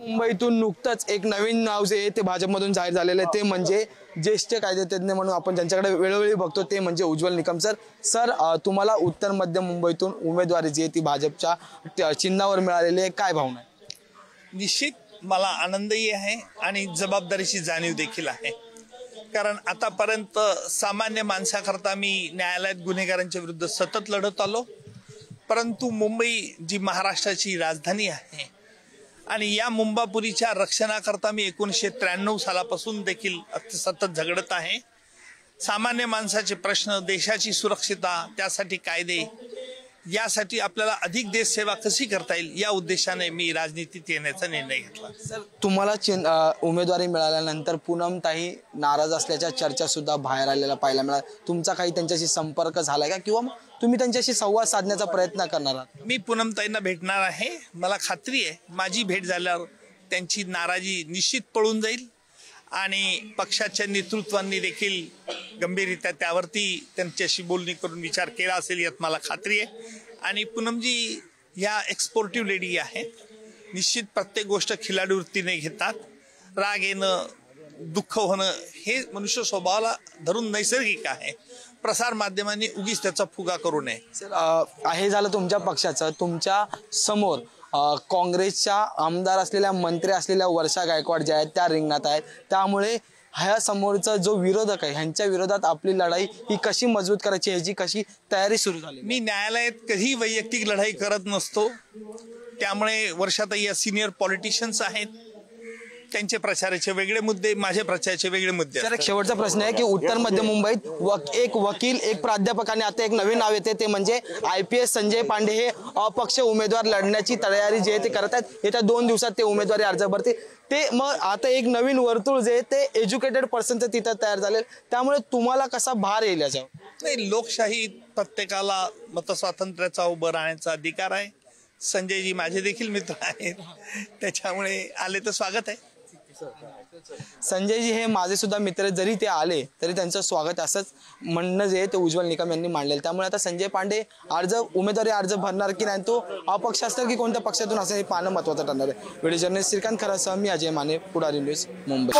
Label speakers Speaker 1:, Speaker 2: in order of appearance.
Speaker 1: मुंबईतून नुकतंच एक नवीन नाव जे आहे ते भाजपमधून जाहीर झालेलं आहे, ते म्हणजे ज्येष्ठ कायदेतज्ञ म्हणून आपण ज्यांच्याकडे वेळोवेळी बघतो ते म्हणजे उज्ज्वल निकम सर. तुम्हाला उत्तर मध्य मुंबईतून उमेदवारी जी आहे ती भाजपच्या चिन्हावर मिळालेली आहे, काय भावना आहे?
Speaker 2: निश्चित मला आनंदही आहे आणि जबाबदारीची जाणीव देखील आहे, कारण आतापर्यंत सामान्य माणसाकरता मी न्यायालयात गुन्हेगारांच्या विरुद्ध सतत लढत आलो, परंतु मुंबई जी महाराष्ट्राची राजधानी आहे आणि या मुंबापुरीच्या रक्षणाकरता मी 1993 सालापासून देखील सतत झगडत आहे। सामान्य माणसाचे प्रश्न, देशाची सुरक्षितता, त्यासाठी कायदे, यासाठी आपल्याला अधिक देश सेवा कशी करता येईल या उद्देशाने मी राजनीतीत येण्याचा निर्णय घेतला।
Speaker 1: सर, तुम्हाला उमेदवारी मिळाल्यानंतर पूनमताई नाराज असल्याच्या चर्चा सुद्धा बाहेर आलेल्या पाहायला मिळाल्या, तुमचा काही त्यांच्याशी संपर्क झालाय का किंवा तुम्ही त्यांच्याशी संवाद साधण्याचा प्रयत्न करणार आहात?
Speaker 2: मी पूनमताईंना भेटणार आहे, मला खात्री आहे माझी भेट झाल्यावर त्यांची नाराजी निश्चित पळून जाईल आणि पक्षाच्या नेतृत्वांनी देखील गंभीररित्या त्यावरती त्यांच्याशी बोलणी करून विचार केला असेल यात मला खात्री आहे। आणि पूनमजी ह्या एक्सपोर्टिव्ह लेडी आहेत, निश्चित प्रत्येक गोष्ट खिलाडू वृत्तीने घेतात। राग येणं, दुःख होणं हे मनुष्य स्वभावाला धरून नैसर्गिक आहे, प्रसार माध्यमांनी उगीच त्याचा फुगा करू नये।
Speaker 1: सर, हे झालं तुमच्या पक्षाचं, तुमच्या समोर काँग्रेसच्या आमदार असलेल्या, मंत्री असलेल्या वर्षा गायकवाड ज्या आहेत त्या रिंगणात आहेत, त्यामुळे ह्या समोरचा जो विरोधक आहे ह्यांच्या विरोधात आपली लढाई ही कशी मजबूत करायची ह्याची कशी तयारी सुरू झाली?
Speaker 2: मी न्यायालयात कधी वैयक्तिक लढाई करत नसतो, त्यामुळे वर्षाताई या सिनियर पॉलिटिशियन्स आहेत, त्यांचे प्रचाराचे वेगळे मुद्दे, माझे प्रचाराचे वेगळे मुद्दे।
Speaker 1: सर, एक शेवटचा प्रश्न आहे की उत्तर मध्य मुंबईत एक वकील, एक प्राध्यापक आणि आता एक नवीन नाव येते ते म्हणजे IPS संजय पांडे हे अपक्ष उमेदवार लढण्याची तयारी जे आहे ते करत आहेत। येत्या 2 दिवसात ते उमेदवारी अर्ज भरतील। ते मग आता एक नवीन वर्तुळ जे ते एज्युकेटेड पर्सनचं तिथं तयार झाले, त्यामुळे तुम्हाला कसा भार येईल याच्यावर?
Speaker 2: नाही, लोकशाही प्रत्येकाला मतस्वातंत्र्याचा उभं राहण्याचा अधिकार आहे। संजयजी माझे देखील मित्र आहेत, त्याच्यामुळे आले तर स्वागत आहे।
Speaker 1: संजयजी हे माझे सुद्धा मित्र, जरी ते आले तरी त्यांचं स्वागत असंच म्हणणं जे ते उज्ज्वल निकम यांनी मांडलेलं। त्यामुळे आता संजय पांडे उमेदवारी अर्ज भरणार की नाही, तो अपक्ष असणार की कोणत्या पक्षातून असेल हे पाहणं महत्त्वाचं ठरणार आहे। व्हिडिओ जर्नलिस्ट श्रीकांत खरासह मी अजय माने, पुढारी न्यूज, मुंबई।